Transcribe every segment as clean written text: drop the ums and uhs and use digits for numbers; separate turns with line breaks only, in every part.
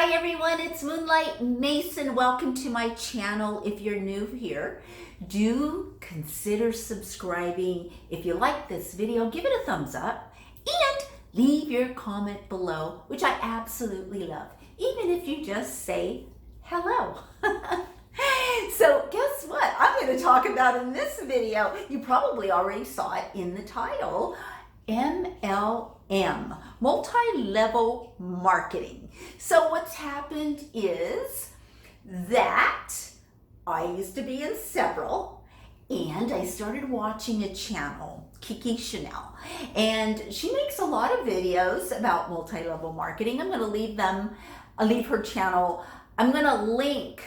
Hi everyone, it's Moonlight Mason. Welcome to my channel. If you're new here, do consider subscribing. If you like this video, give it a thumbs up and leave your comment below, which I absolutely love, even if you just say hello. So guess what I'm going to talk about in this video? You probably already saw it in the title. MLM, multi-level marketing. So what's happened is that I used to be in several, and I started watching a channel, Kiki Chanel, and she makes a lot of videos about multi-level marketing. I'm going to leave her channel. I'm going to link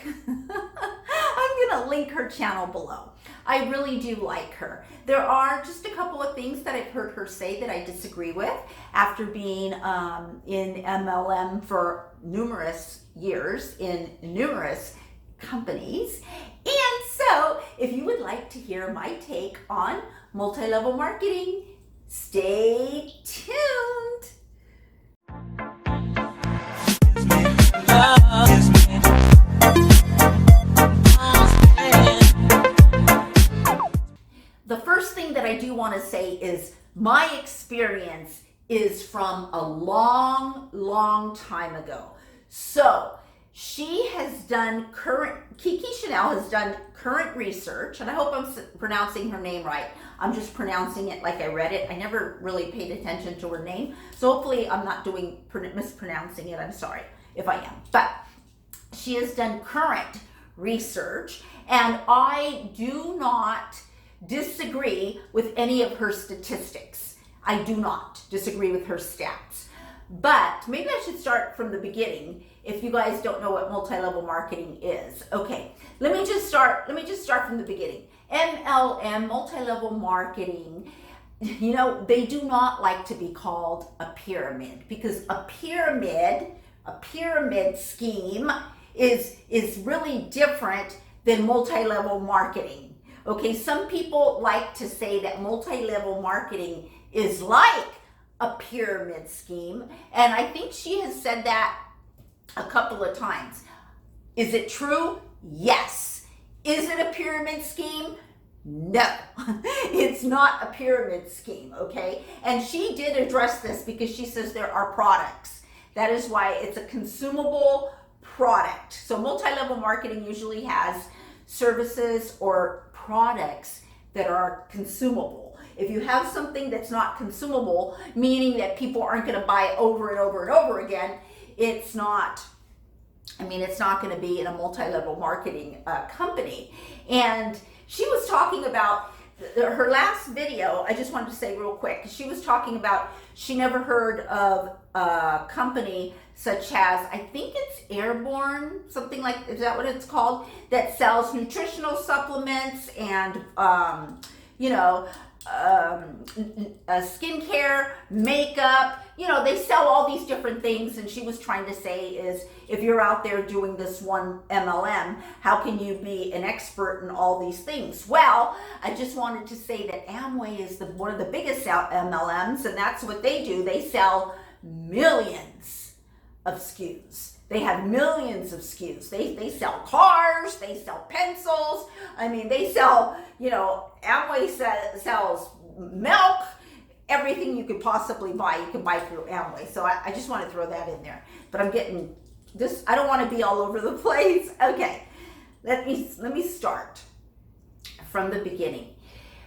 her channel below. I really do like her. There are just a couple of things that I've heard her say that I disagree with after being in MLM for numerous years in numerous companies. And so if you would like to hear my take on multi-level marketing, stay tuned. The first thing that I do want to say is my experience is from a long time ago. So Kiki Chanel has done current research, and I hope I'm pronouncing her name right. I'm just pronouncing it like I read it. I never really paid attention to her name. So hopefully I'm not mispronouncing it. I'm sorry if I am. But she has done current research, and I do not disagree with any of her statistics. I do not disagree with her stats. But maybe I should start from the beginning if you guys don't know what multi-level marketing is. Okay, let me just start from the beginning. MLM, multi-level marketing, you know, they do not like to be called a pyramid, because a pyramid scheme is really different than multi-level marketing. Okay, some people like to say that multi-level marketing is like a pyramid scheme, and I think she has said that a couple of times. Is it true? Yes. Is it a pyramid scheme? No, it's not a pyramid scheme, okay? And she did address this because she says there are products. That is why it's a consumable product. So multi-level marketing usually has services or products that are consumable. If you have something that's not consumable, meaning that people aren't going to buy over and over and over again, it's not going to be in a multi-level marketing company. And she was talking about her last video. I just wanted to say real quick, she was talking about she never heard of a company such as, I think it's Airborne, something like, is that what it's called, that sells nutritional supplements and skincare, makeup, you know, they sell all these different things. And she was trying to say is, if you're out there doing this one MLM, how can you be an expert in all these things? Well, I just wanted to say that Amway is one of the biggest MLMs, and that's what they do. They sell millions of SKUs. They have millions of SKUs. They sell cars, they sell pencils. I mean, they sell, you know, Amway sells milk, everything you could possibly buy, you can buy through Amway. So I just want to throw that in there. But I'm getting this, I don't want to be all over the place. Okay, let me start from the beginning.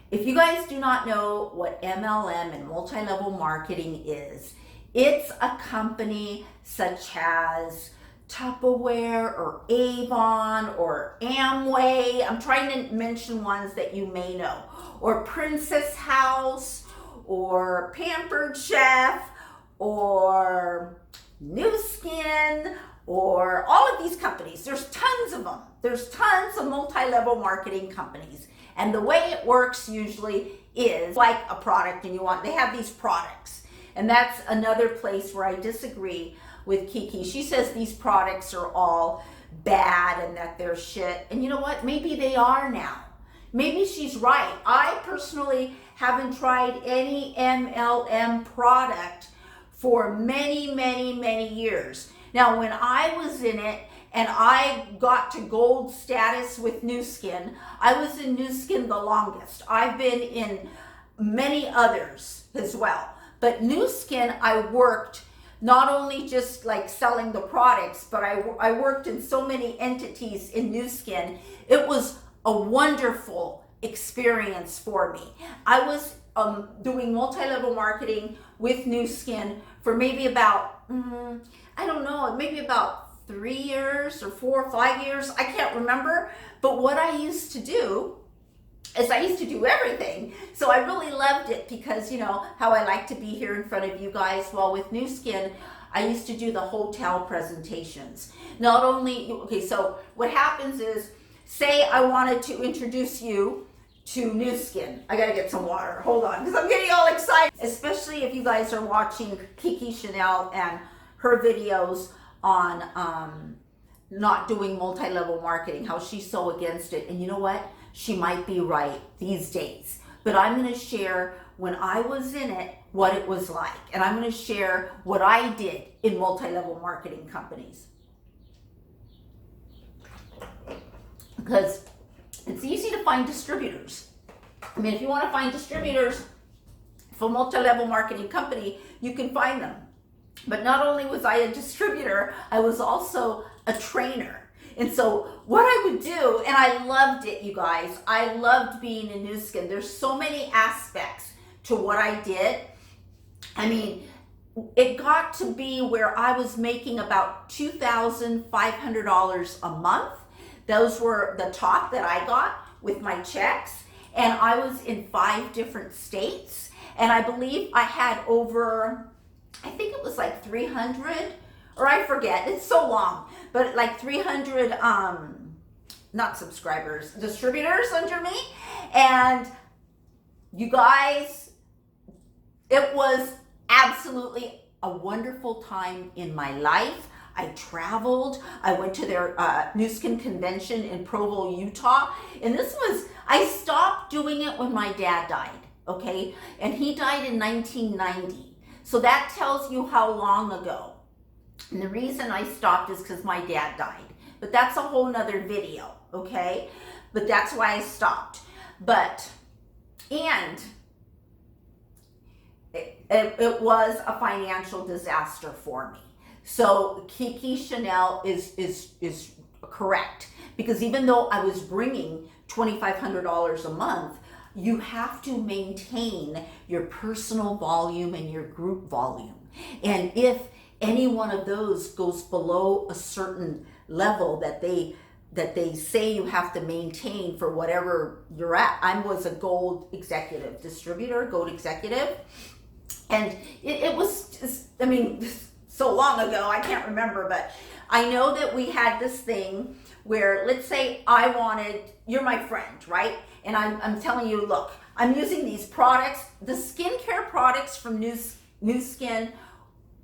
If you guys do not know what MLM and multi-level marketing is, it's a company such as Tupperware or Avon or Amway. I'm trying to mention ones that you may know. Or Princess House or Pampered Chef or New Skin or all of these companies. There's tons of them. There's tons of multi-level marketing companies. And the way it works usually is like a product, and they have these products. And that's another place where I disagree with Kiki. She says these products are all bad and that they're shit. And you know what? Maybe they are now. Maybe she's right. I personally haven't tried any MLM product for many years. Now, when I was in it and I got to gold status with Nu Skin, I was in Nu Skin the longest. I've been in many others as well. But Nu Skin, I worked not only just like selling the products, but I worked in so many entities in Nu Skin. It was a wonderful experience for me. I was doing multi-level marketing with Nu Skin for maybe about, I don't know, maybe about 3 years or 4 or 5 years. I can't remember. But what I used to do is I used to do everything. So I really loved it because, you know, how I like to be here in front of you guys. Well, with Nu Skin, I used to do the hotel presentations. Not only, okay, so what happens is, say I wanted to introduce you to Nu Skin. I gotta get some water, hold on, because I'm getting all excited. Especially if you guys are watching Kiki Chanel and her videos on not doing multi-level marketing, how she's so against it. And you know what? She might be right these days. But I'm gonna share when I was in it, what it was like. And I'm gonna share what I did in multi-level marketing companies. Because it's easy to find distributors. I mean, if you want to find distributors for multi-level marketing company, you can find them. But not only was I a distributor, I was also a trainer. And so what I would do, and I loved it, you guys, I loved being in Nu Skin. There's so many aspects to what I did. I mean, it got to be where I was making about $2,500 a month. Those were the top that I got with my checks. And I was in 5 different states. And I believe I had over, I think it was like 300, or I forget, it's so long, but like 300, not subscribers, distributors under me. And you guys, it was absolutely a wonderful time in my life. I traveled. I went to their Nu Skin convention in Provo, Utah. And this was, I stopped doing it when my dad died, okay? And he died in 1990. So that tells you how long ago. And the reason I stopped is because my dad died. But that's a whole nother video, okay? But that's why I stopped. But, and it was a financial disaster for me. So Kiki Chanel is correct, because even though I was bringing $2,500 a month, you have to maintain your personal volume and your group volume. And if any one of those goes below a certain level that they say you have to maintain for whatever you're at. I was a gold executive distributor, gold executive. And it was just, I mean, so long ago, I can't remember, but I know that we had this thing where, let's say I wanted, you're my friend, right? And I'm telling you, look, I'm using these products. The skincare products from Nu Skin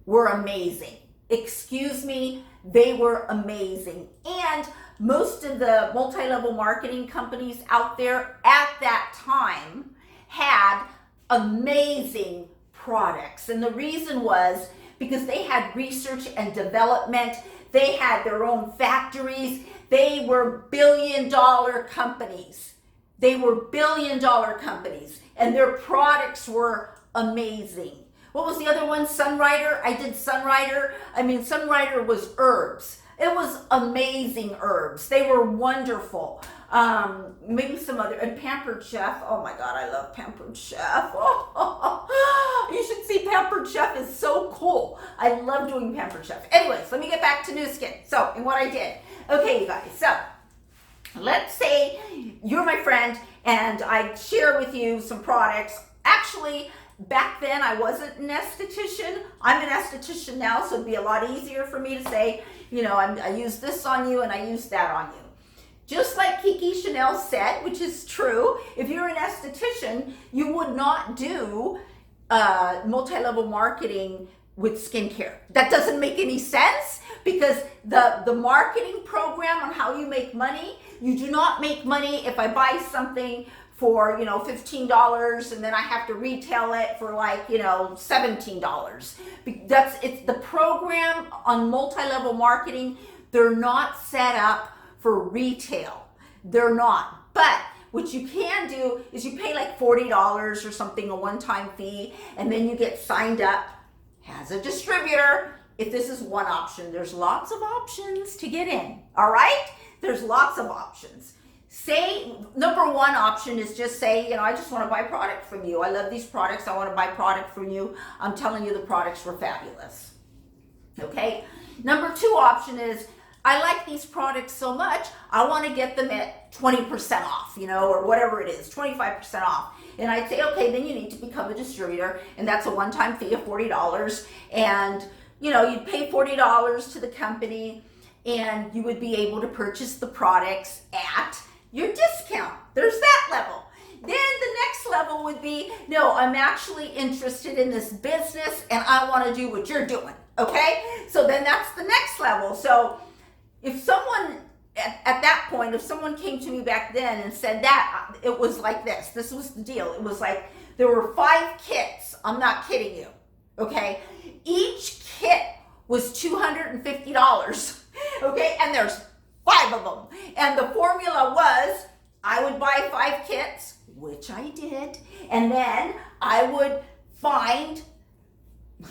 were amazing. Excuse me, they were amazing. And most of the multi-level marketing companies out there at that time had amazing products. And the reason was because they had research and development. They had their own factories. They were billion-dollar companies. They were billion-dollar companies, and their products were amazing. What was the other one? Sunrider. I did Sunrider. I mean, Sunrider was herbs. It was amazing herbs. They were wonderful. Maybe some other, and Pampered Chef. Oh my God, I love Pampered Chef. You should see Pampered Chef is so cool. I love doing Pampered Chef. Anyways, let me get back to Nu Skin. So, and what I did. Okay, you guys. So, let's say you're my friend and I share with you some products. Actually, back then I wasn't an esthetician. I'm an esthetician now, so it'd be a lot easier for me to say, you know, I use this on you and I use that on you. Just like Kiki Chanel said, which is true, if you're an esthetician, you would not do multi-level marketing with skincare. That doesn't make any sense, because the marketing program on how you make money, you do not make money if I buy something for, you know, $15, and then I have to retail it for like, you know, $17. It's the program on multi-level marketing. They're not set up for retail. They're not. But what you can do is you pay like $40 or something, a one-time fee, and then you get signed up as a distributor. If this is one option, there's lots of options to get in, all right? There's lots of options. Say, number one option is just say, you know, I just want to buy product from you. I love these products. I want to buy product from you. I'm telling you the products were fabulous. Okay? Number two option is, I like these products so much, I want to get them at 20% off, you know, or whatever it is, 25% off. And I'd say, okay, then you need to become a distributor, and that's a one-time fee of $40. And, you know, you'd pay $40 to the company, and you would be able to purchase the products at your discount. There's that level. Then the next level would be, no, I'm actually interested in this business, and I want to do what you're doing, okay? So then that's the next level. So if someone, at that point, if someone came to me back then and said that, it was like this was the deal. It was like, there were 5 kits, I'm not kidding you, okay? Each kit was $250, okay? And there's 5 of them. And the formula was, I would buy 5 kits, which I did, and then I would find,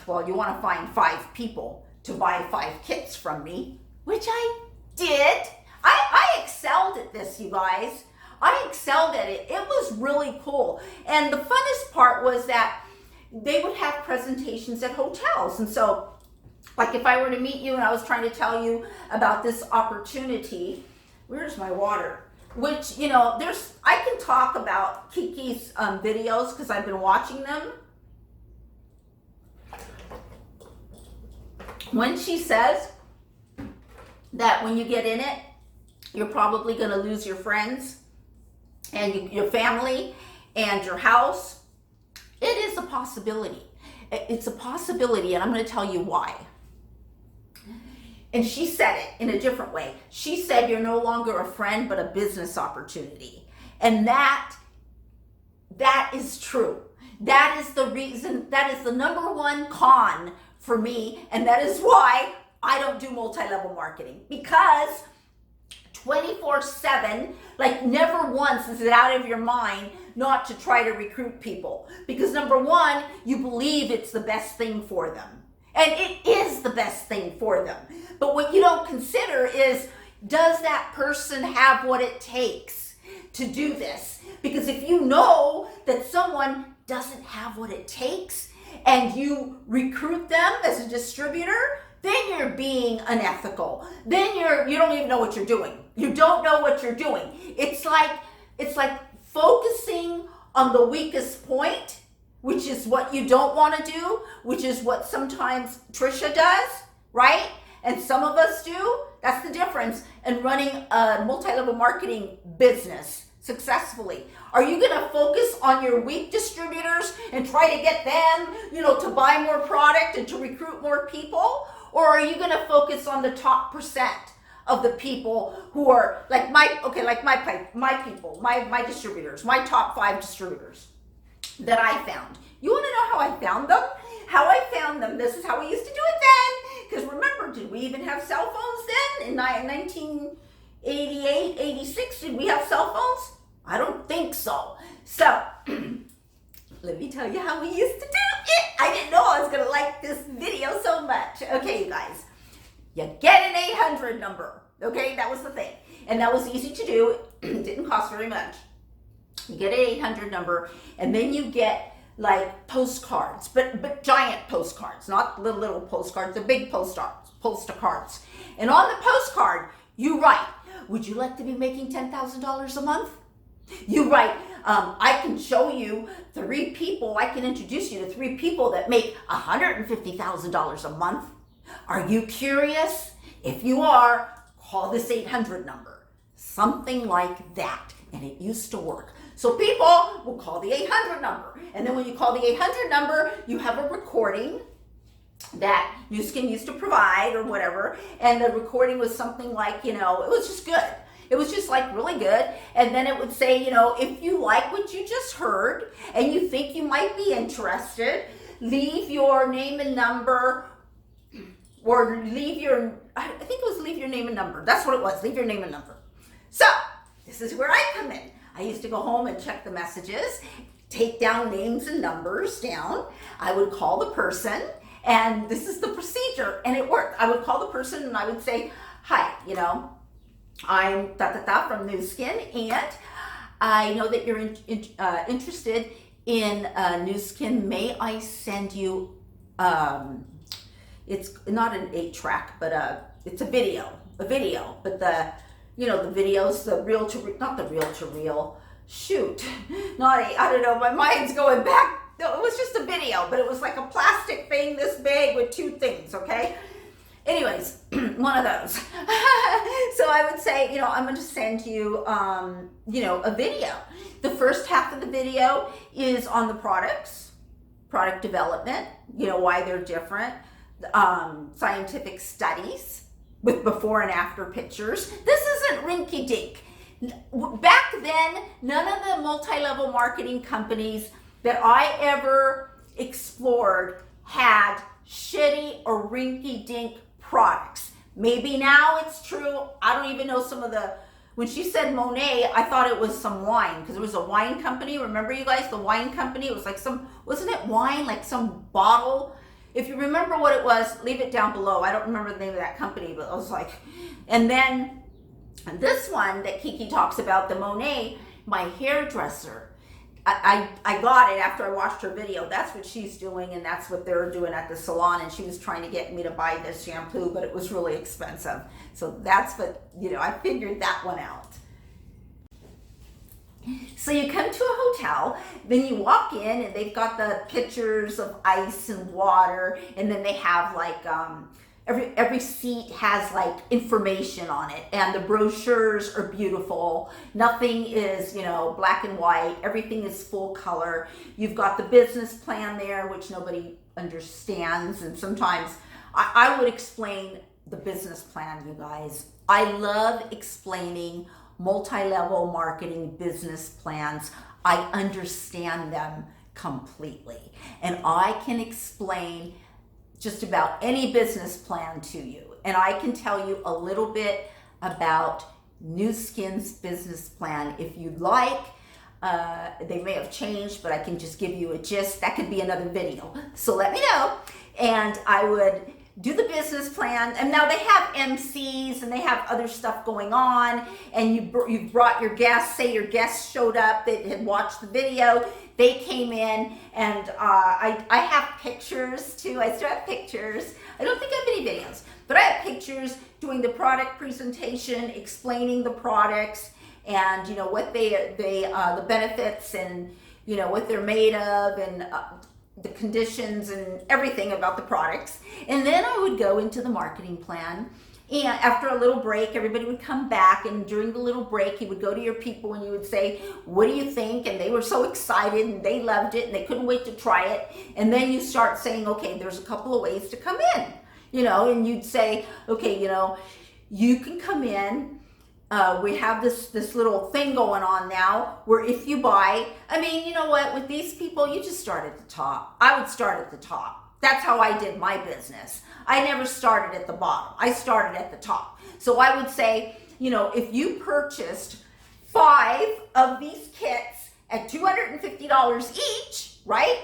well, you want to find 5 people to buy 5 kits from me, which I did. I excelled at this, you guys. I excelled at it. It was really cool. And the funnest part was that they would have presentations at hotels. And so, like if I were to meet you and I was trying to tell you about this opportunity, where's my water? Which, you know, I can talk about Kiki's videos because I've been watching them. When she says that when you get in it, you're probably going to lose your friends and your family and your house, it is a possibility. It's a possibility, and I'm going to tell you why. And she said it in a different way. She said you're no longer a friend, but a business opportunity. And that is true. That is the reason, that is the number one con for me, and that is why I don't do multi-level marketing, because 24/7, like never once is it out of your mind not to try to recruit people. Because number one, you believe it's the best thing for them. And it is the best thing for them. But what you don't consider is, does that person have what it takes to do this? Because if you know that someone doesn't have what it takes and you recruit them as a distributor, then you're being unethical. Then you don't even know what you're doing. You don't know what you're doing. It's like focusing on the weakest point, which is what you don't want to do, which is what sometimes Trisha does, right? And some of us do. That's the difference in running a multi-level marketing business successfully. Are you going to focus on your weak distributors and try to get them, to buy more product and to recruit more people? Or are you going to focus on the top percent of the people who are like my people, my distributors, my top 5 distributors that I found? You want to know how I found them? How I found them, this is how we used to do it then. Because remember, did we even have cell phones then? In 1988, 86, did we have cell phones? I don't think so. So, let me tell you how we used to do it. I didn't know I was going to like this video so much. Okay, you guys. You get an 800 number. Okay, that was the thing. And that was easy to do. It didn't cost very much. You get an 800 number, and then you get like postcards, but giant postcards, not the little postcards, the big postcards. And on the postcard, you write, would you like to be making $10,000 a month? You write, I can show you 3 people, I can introduce you to 3 people that make $150,000 a month. Are you curious? If you are, call this 800 number. Something like that. And it used to work. So people will call the 800 number. And then when you call the 800 number, you have a recording that Newskin used to provide or whatever. And the recording was something like, it was just good. It was just like really good. And then it would say, you know, if you like what you just heard and you think you might be interested, leave your name and number, or leave your, I think it was leave your name and number. That's what it was, leave your name and number. So this is where I come in. I used to go home and check the messages, take down names and numbers down. I would call the person, and this is the procedure, and it worked. I would call the person and I would say, hi, you know, I'm from New Skin, and I know that you're interested in New Skin. May I send you, it's not an 8-track, but it's a video, but the, you know, the videos, the reel to reel, not the reel to reel, shoot, I don't know, my mind's going back. No, it was just a video, but it was like a plastic thing this big with 2 things, okay? Anyways, one of those. So I would say, you know, I'm going to send you, you know, a video. The first half of the video is on the products, product development, you know, why they're different, scientific studies with before and after pictures. This isn't rinky dink. Back then, none of the multi-level marketing companies that I ever explored had shitty or rinky dink products. Maybe now it's true. I don't even know some of the, when she said Monet, I thought it was some wine, because it was a wine company. Remember, you guys, the wine company? It was like some, wasn't it wine? Like some bottle. If you remember what it was, leave it down below. I don't remember the name of that company, but I was like, and then this one that Kiki talks about, the Monet, my hairdresser, I got it after I watched her video. That's what she's doing, and that's what they're doing at the salon, and she was trying to get me to buy this shampoo, but it was really expensive. So that's what, you know, I figured that one out. So you come to a hotel, then you walk in, and they've got the pictures of ice and water, and then they have like, every seat has like information on it, and the brochures are beautiful. Nothing is, you know, black and white. Everything is full color. You've got the business plan there, which nobody understands, and sometimes I would explain the business plan, you guys. I love explaining multi-level marketing business plans. I understand them completely, and I can explain just about any business plan to you. And I can tell you a little bit about New Skin's business plan if you'd like. They may have changed, but I can just give you a gist. That could be another video. So let me know. And I would do the business plan. And now they have MCs and they have other stuff going on. And you brought your guests, say your guests showed up, they had watched the video. They came in, and I have pictures too. I still have pictures. I don't think I have any videos, but I have pictures doing the product presentation, explaining the products, and you know what the benefits, and you know what they're made of, and the conditions and everything about the products. And then I would go into the marketing plan. And after a little break, everybody would come back, and during the little break, you would go to your people and you would say, what do you think? And they were so excited and they loved it and they couldn't wait to try it. And then you start saying, okay, there's a couple of ways to come in, you know, and you'd say, okay, you know, you can come in. We have this little thing going on now where if you buy, I mean, you know what, with these people, you just start at the top. I would start at the top. That's how I did my business. I never started at the bottom. I started at the top. So I would say, you know, if you purchased 5 of these kits at $250 each, right?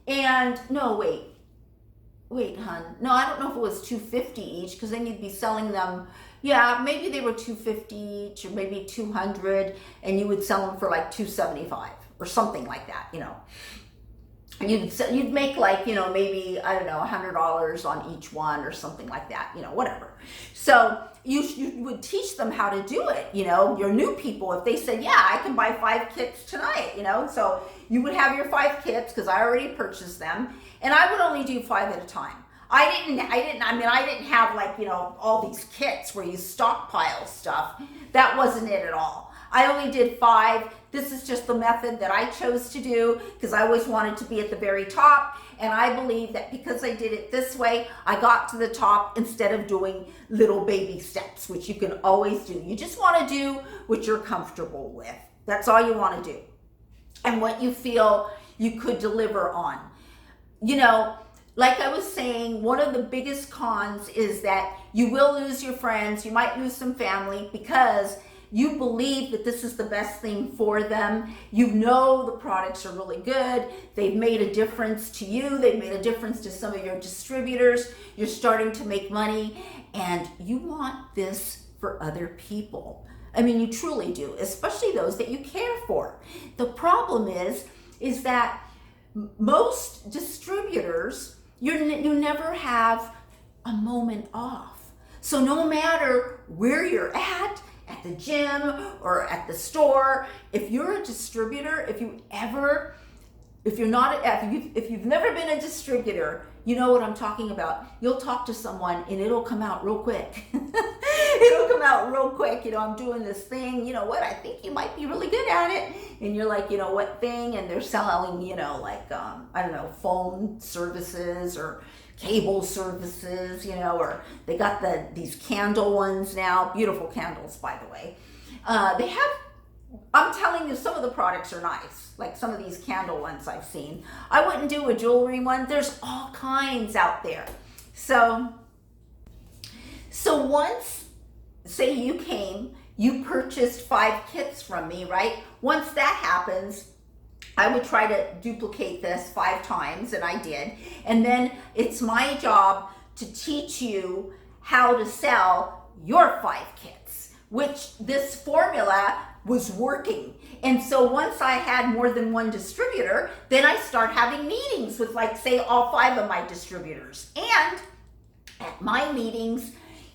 And no, wait, hun. No, I don't know if it was $250 each, because then you'd be selling them. Yeah, maybe they were $250 each, or maybe $200, and you would sell them for like $275 or something like that, you know. You'd make like, you know, maybe, I don't know, $100 on each one or something like that, you know, whatever. So you would teach them how to do it, you know, your new people. If they said, yeah, I can buy 5 kits tonight, you know, so you would have your 5 kits because I already purchased them, and I would only do 5 at a time. I didn't have like, you know, all these kits where you stockpile stuff. That wasn't it at all. I only did 5. This is just the method that I chose to do because I always wanted to be at the very top. And I believe that because I did it this way, I got to the top instead of doing little baby steps, which you can always do. You just want to do what you're comfortable with. That's all you want to do. And what you feel you could deliver on. You know, like I was saying, one of the biggest cons is that you will lose your friends. You might lose some family because you believe that this is the best thing for them. You know the products are really good. They've made a difference to you. They've made a difference to some of your distributors. You're starting to make money and you want this for other people. I mean, you truly do, especially those that you care for. The problem is that most distributors, you never have a moment off. So no matter where you're at the gym or at the store, if you're a distributor, if you've never been a distributor, you know what I'm talking about. You'll talk to someone and it'll come out real quick. It'll come out real quick. You know, I'm doing this thing, you know what, I think you might be really good at it. And you're like, you know what thing? And they're selling, you know, like, I don't know, phone services or cable services, you know, or they got these candle ones now, beautiful candles, by the way. They have, I'm telling you, some of the products are nice, like some of these candle ones I've seen. I wouldn't do a jewelry one. There's all kinds out there. So once, say you came, you purchased 5 kits from me, right? Once that happens, I would try to duplicate this 5 times, and I did. And then it's my job to teach you how to sell your 5 kits, which this formula was working. And so once I had more than one distributor, then I start having meetings with, like, say, all 5 of my distributors. And at my meetings,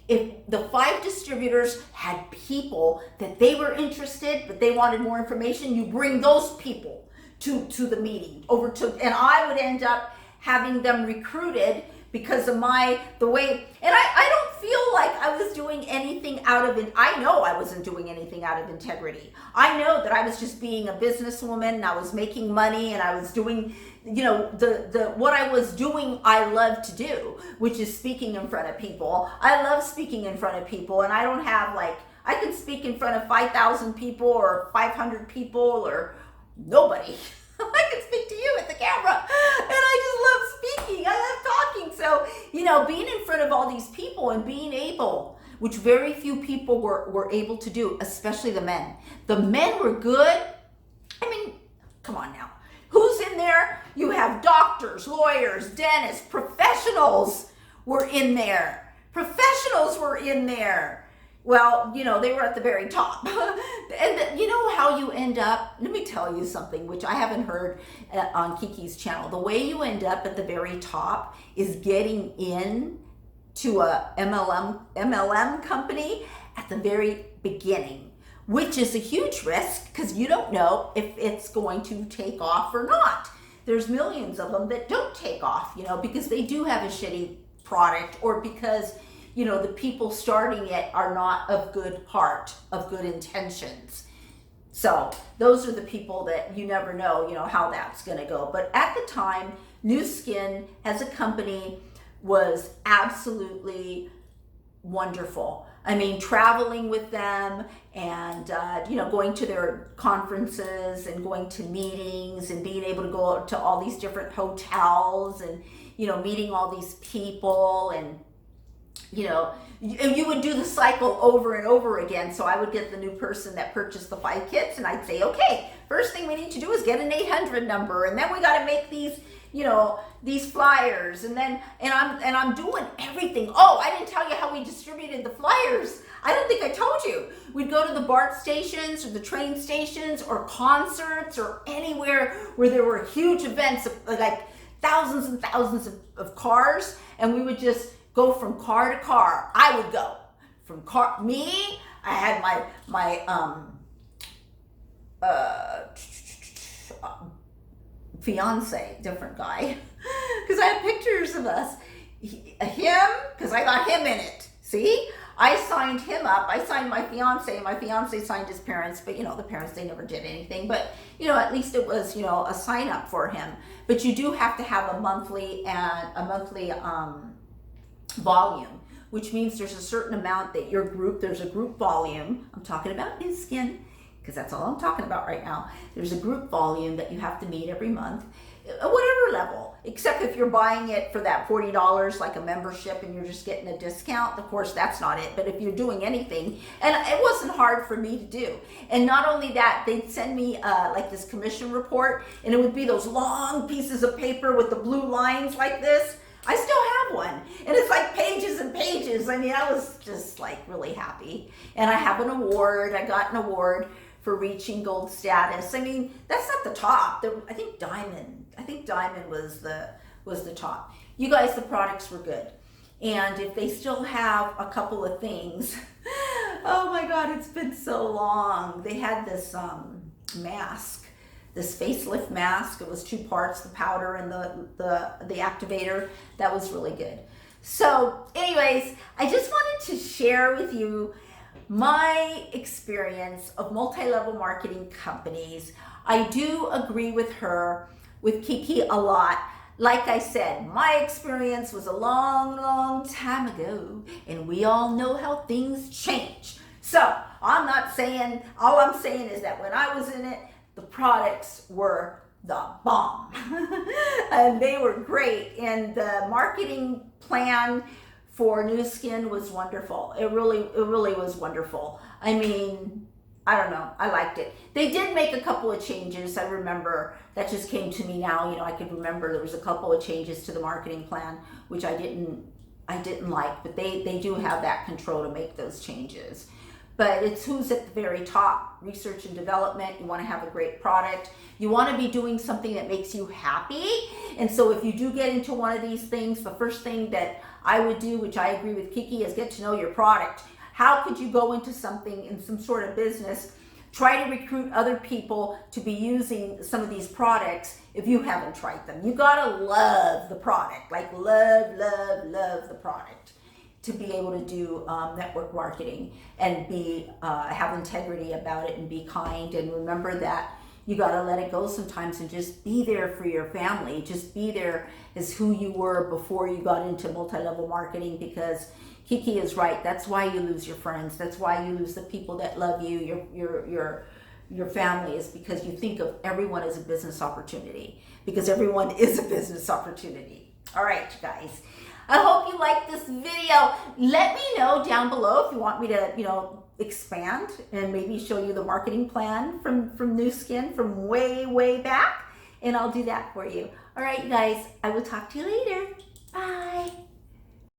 if the 5 distributors had people that they were interested, but they wanted more information, you bring those people to the meeting and I would end up having them recruited because of the way, and I don't feel like I was doing anything out of it. I know I wasn't doing anything out of integrity. I know that I was just being a businesswoman and I was making money and I was doing, you know, what I was doing, I love to do, which is speaking in front of people. I love speaking in front of people, and I don't have, like, I can speak in front of 5,000 people or 500 people or nobody. I can speak to you at the camera, and I just love speaking. I love talking. So, you know, being in front of all these people and being able, which very few people were able to do, especially the men. The men were good. I mean, come on now. Who's in there? You have doctors, lawyers, dentists, professionals were in there. Professionals were in there. Well, you know, they were at the very top. And you know how you end up, let me tell you something, which I haven't heard on Kiki's channel. The way you end up at the very top is getting in to a MLM company at the very beginning, which is a huge risk because you don't know if it's going to take off or not. There's millions of them that don't take off, you know, because they do have a shitty product, or because, you know, the people starting it are not of good heart, of good intentions. So those are the people that you never know, you know, how that's going to go. But at the time, New Skin as a company was absolutely wonderful. I mean, traveling with them and, you know, going to their conferences and going to meetings and being able to go to all these different hotels and, you know, meeting all these people, and you know, you would do the cycle over and over again. So I would get the new person that purchased the 5 kits, and I'd say, okay, first thing we need to do is get an 800 number, and then we got to make these, you know, these flyers, and then I'm doing everything. Oh, I didn't tell you how we distributed the flyers. I don't think I told you. We'd go to the BART stations or the train stations or concerts or anywhere where there were huge events, like thousands and thousands of cars, and we would just go from car to car. I would go from car. I had my fiance, different guy, because I have pictures of us. Him, because I got him in it. See, I signed him up. I signed my fiance, and my fiance signed his parents, but the parents, they never did anything. But at least it was a sign up for him. But you do have to have a monthly volume, which means there's a certain amount that there's a group volume. I'm talking about Nu Skin, because that's all I'm talking about right now. There's a group volume that you have to meet every month, whatever level, except if you're buying it for that $40, like a membership, and you're just getting a discount, of course, that's not it. But if you're doing anything, and it wasn't hard for me to do. And not only that, they'd send me like this commission report, and it would be those long pieces of paper with the blue lines like this. I still have one, and it's like pages and pages. I mean, I was just like really happy. And I have an award. I got an award for reaching gold status. I mean, that's not the top. I think diamond was the top. You guys, the products were good. And if they still have a couple of things, oh my God, it's been so long. They had this mask, this facelift mask. It was 2 parts, the powder and the activator. That was really good. So anyways, I just wanted to share with you my experience of multi-level marketing companies. I do agree with Kiki a lot. Like I said, my experience was a long, long time ago, and we all know how things change. So all I'm saying is that when I was in it, the products were the bomb. And they were great. And the marketing plan for Nu Skin was wonderful. It really was wonderful. I mean, I don't know, I liked it. They did make a couple of changes. I remember, that just came to me now. I could remember there was a couple of changes to the marketing plan, which I didn't like, but they do have that control to make those changes. But it's who's at the very top. Research and development. You want to have a great product. You want to be doing something that makes you happy. And so if you do get into one of these things, the first thing that I would do, which I agree with Kiki, is get to know your product. How could you go into something, in some sort of business, try to recruit other people to be using some of these products if you haven't tried them? You gotta love the product, like love the product, to be able to do network marketing and have integrity about it and be kind. And remember that you gotta let it go sometimes and just be there for your family. Just be there as who you were before you got into multi-level marketing, because Kiki is right. That's why you lose your friends. That's why you lose the people that love you, your family, is because you think of everyone as a business opportunity, because everyone is a business opportunity. All right, you guys. I hope you liked this video. Let me know down below if you want me to, expand and maybe show you the marketing plan from Nu Skin from way back, and I'll do that for you. All right, you guys, I will talk to you later. Bye.